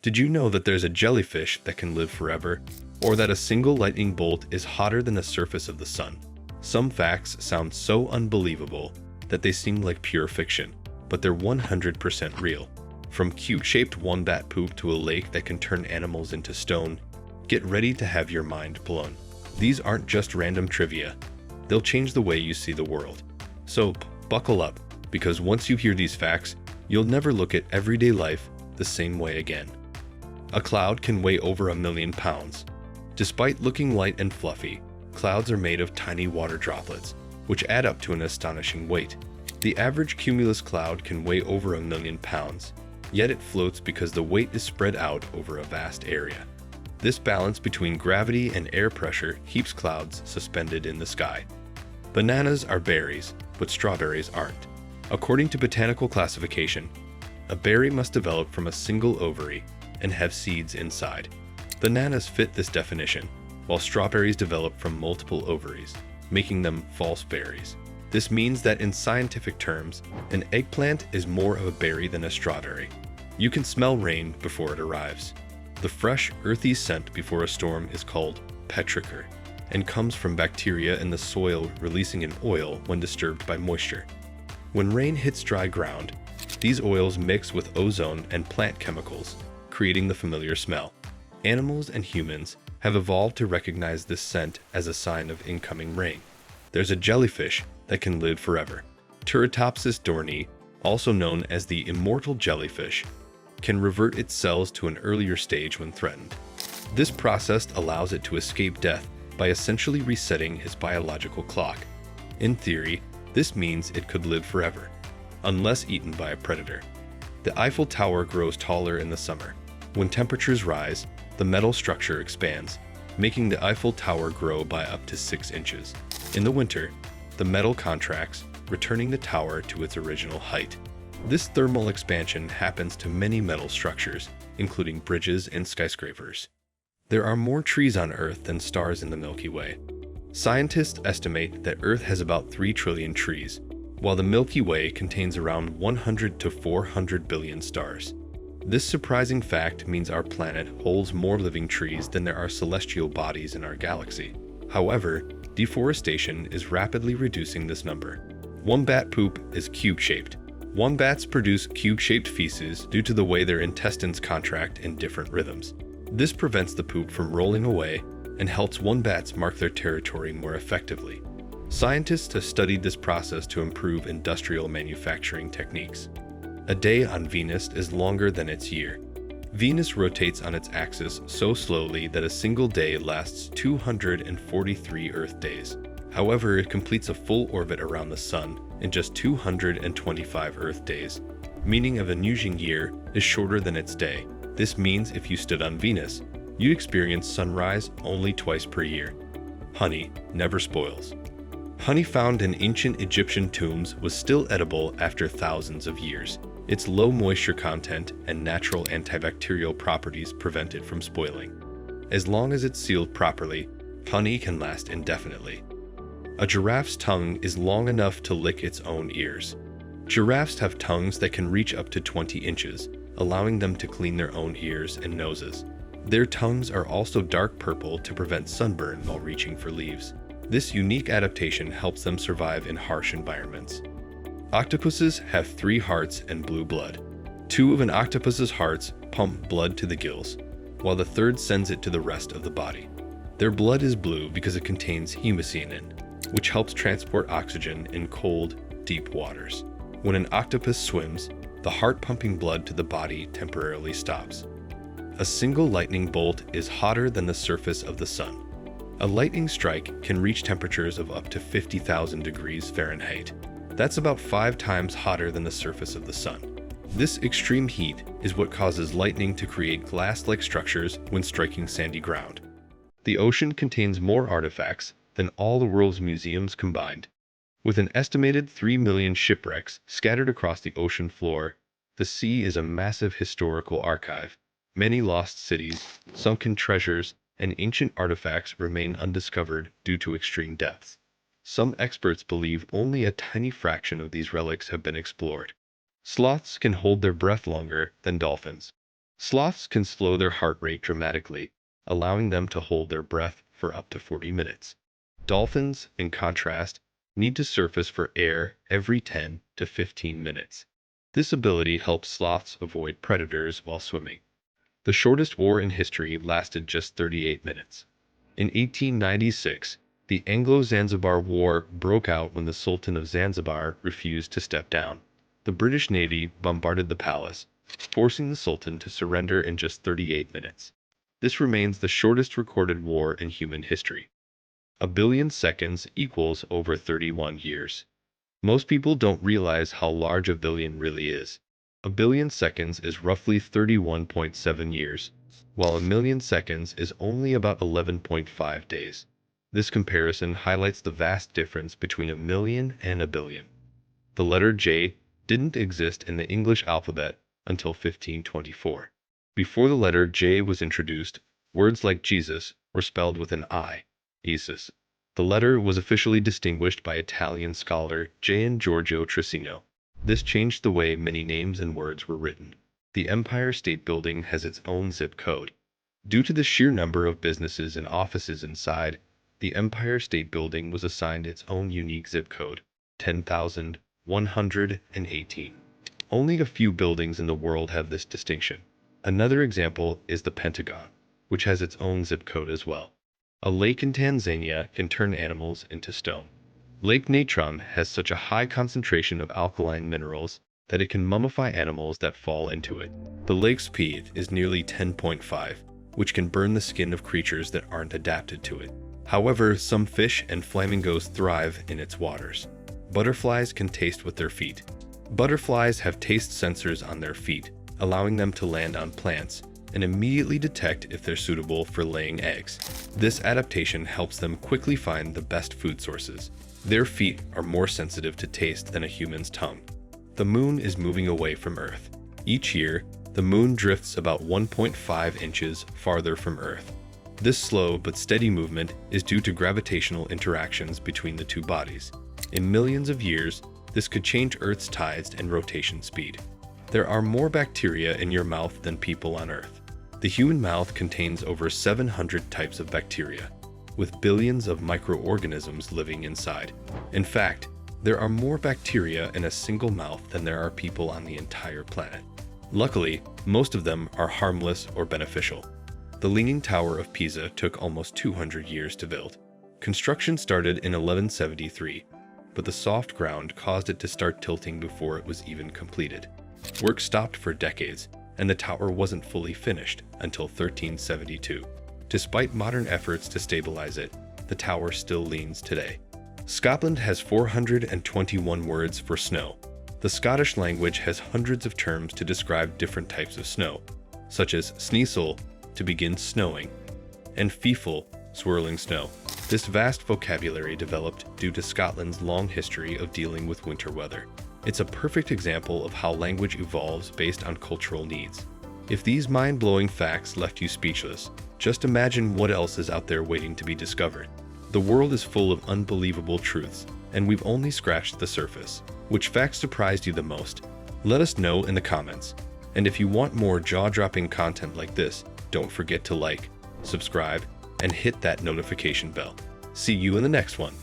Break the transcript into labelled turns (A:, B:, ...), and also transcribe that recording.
A: Did you know that there's a jellyfish that can live forever? Or that a single lightning bolt is hotter than the surface of the sun? Some facts sound so unbelievable that they seem like pure fiction, but they're 100% real. From cute-shaped wombat poop to a lake that can turn animals into stone, get ready to have your mind blown. These aren't just random trivia. They'll change the way you see the world. So, buckle up, because once you hear these facts, you'll never look at everyday life the same way again. A cloud can weigh over 1,000,000 pounds. Despite looking light and fluffy, clouds are made of tiny water droplets, which add up to an astonishing weight. The average cumulus cloud can weigh over 1,000,000 pounds, yet it floats because the weight is spread out over a vast area. This balance between gravity and air pressure keeps clouds suspended in the sky. Bananas are berries, but strawberries aren't. According to botanical classification, a berry must develop from a single ovary and have seeds inside. Bananas fit this definition, while strawberries develop from multiple ovaries, making them false berries. This means that in scientific terms, an eggplant is more of a berry than a strawberry. You can smell rain before it arrives. The fresh, earthy scent before a storm is called petrichor and comes from bacteria in the soil releasing an oil when disturbed by moisture. When rain hits dry ground, these oils mix with ozone and plant chemicals, creating the familiar smell. Animals and humans have evolved to recognize this scent as a sign of incoming rain. There's a jellyfish that can live forever. Turritopsis dohrnii, also known as the immortal jellyfish, can revert its cells to an earlier stage when threatened. This process allows it to escape death by essentially resetting its biological clock. In theory, this means it could live forever, unless eaten by a predator. The Eiffel Tower grows taller in the summer. When temperatures rise, the metal structure expands, making the Eiffel Tower grow by up to 6 inches. In the winter, the metal contracts, returning the tower to its original height. This thermal expansion happens to many metal structures, including bridges and skyscrapers. There are more trees on Earth than stars in the Milky Way. Scientists estimate that Earth has about 3 trillion trees, while the Milky Way contains around 100 to 400 billion stars. This surprising fact means our planet holds more living trees than there are celestial bodies in our galaxy. However, deforestation is rapidly reducing this number. Wombat poop is cube-shaped. Wombats produce cube-shaped feces due to the way their intestines contract in different rhythms. This prevents the poop from rolling away and helps wombats mark their territory more effectively. Scientists have studied this process to improve industrial manufacturing techniques. A day on Venus is longer than its year. Venus rotates on its axis so slowly that a single day lasts 243 Earth days. However, it completes a full orbit around the Sun in just 225 Earth days, meaning a Venusian year is shorter than its day. This means if you stood on Venus, you'd experience sunrise only twice per year. Honey never spoils. Honey found in ancient Egyptian tombs was still edible after thousands of years. Its low moisture content and natural antibacterial properties prevent it from spoiling. As long as it's sealed properly, honey can last indefinitely. A giraffe's tongue is long enough to lick its own ears. Giraffes have tongues that can reach up to 20 inches, allowing them to clean their own ears and noses. Their tongues are also dark purple to prevent sunburn while reaching for leaves. This unique adaptation helps them survive in harsh environments. Octopuses have 3 hearts and blue blood. 2 of an octopus's hearts pump blood to the gills, while the third sends it to the rest of the body. Their blood is blue because it contains hemocyanin, which helps transport oxygen in cold, deep waters. When an octopus swims, the heart pumping blood to the body temporarily stops. A single lightning bolt is hotter than the surface of the sun. A lightning strike can reach temperatures of up to 50,000 degrees Fahrenheit. That's about 5 times hotter than the surface of the sun. This extreme heat is what causes lightning to create glass-like structures when striking sandy ground. The ocean contains more artifacts than all the world's museums combined. With an estimated 3 million shipwrecks scattered across the ocean floor, the sea is a massive historical archive. Many lost cities, sunken treasures, and ancient artifacts remain undiscovered due to extreme depths. Some experts believe only a tiny fraction of these relics have been explored. Sloths can hold their breath longer than dolphins. Sloths can slow their heart rate dramatically, allowing them to hold their breath for up to 40 minutes. Dolphins, in contrast, need to surface for air every 10 to 15 minutes. This ability helps sloths avoid predators while swimming. The shortest war in history lasted just 38 minutes. In 1896, the Anglo-Zanzibar War broke out when the Sultan of Zanzibar refused to step down. The British Navy bombarded the palace, forcing the Sultan to surrender in just 38 minutes. This remains the shortest recorded war in human history. A billion seconds equals over 31 years. Most people don't realize how large a billion really is. A billion seconds is roughly 31.7 years, while a million seconds is only about 11.5 days. This comparison highlights the vast difference between a million and a billion. The letter J didn't exist in the English alphabet until 1524. Before the letter J was introduced, words like Jesus were spelled with an I, Jesus. The letter was officially distinguished by Italian scholar Gian Giorgio Trissino. This changed the way many names and words were written. The Empire State Building has its own zip code. Due to the sheer number of businesses and offices inside, the Empire State Building was assigned its own unique zip code, 10,118. Only a few buildings in the world have this distinction. Another example is the Pentagon, which has its own zip code as well. A lake in Tanzania can turn animals into stone. Lake Natron has such a high concentration of alkaline minerals that it can mummify animals that fall into it. The lake's pH is nearly 10.5, which can burn the skin of creatures that aren't adapted to it. However, some fish and flamingos thrive in its waters. Butterflies can taste with their feet. Butterflies have taste sensors on their feet, allowing them to land on plants and immediately detect if they're suitable for laying eggs. This adaptation helps them quickly find the best food sources. Their feet are more sensitive to taste than a human's tongue. The moon is moving away from Earth. Each year, the moon drifts about 1.5 inches farther from Earth. This slow but steady movement is due to gravitational interactions between the two bodies. In millions of years, this could change Earth's tides and rotation speed. There are more bacteria in your mouth than people on Earth. The human mouth contains over 700 types of bacteria, with billions of microorganisms living inside. In fact, there are more bacteria in a single mouth than there are people on the entire planet. Luckily, most of them are harmless or beneficial. The Leaning Tower of Pisa took almost 200 years to build. Construction started in 1173, but the soft ground caused it to start tilting before it was even completed. Work stopped for decades, and the tower wasn't fully finished until 1372. Despite modern efforts to stabilize it, the tower still leans today. Scotland has 421 words for snow. The Scottish language has hundreds of terms to describe different types of snow, such as sneasel, to begin snowing, and feeful, swirling snow. This vast vocabulary developed due to Scotland's long history of dealing with winter weather. It's a perfect example of how language evolves based on cultural needs. If these mind-blowing facts left you speechless, just imagine what else is out there waiting to be discovered. The world is full of unbelievable truths, and we've only scratched the surface. Which fact surprised you the most? Let us know in the comments. And if you want more jaw-dropping content like this, don't forget to like, subscribe, and hit that notification bell. See you in the next one.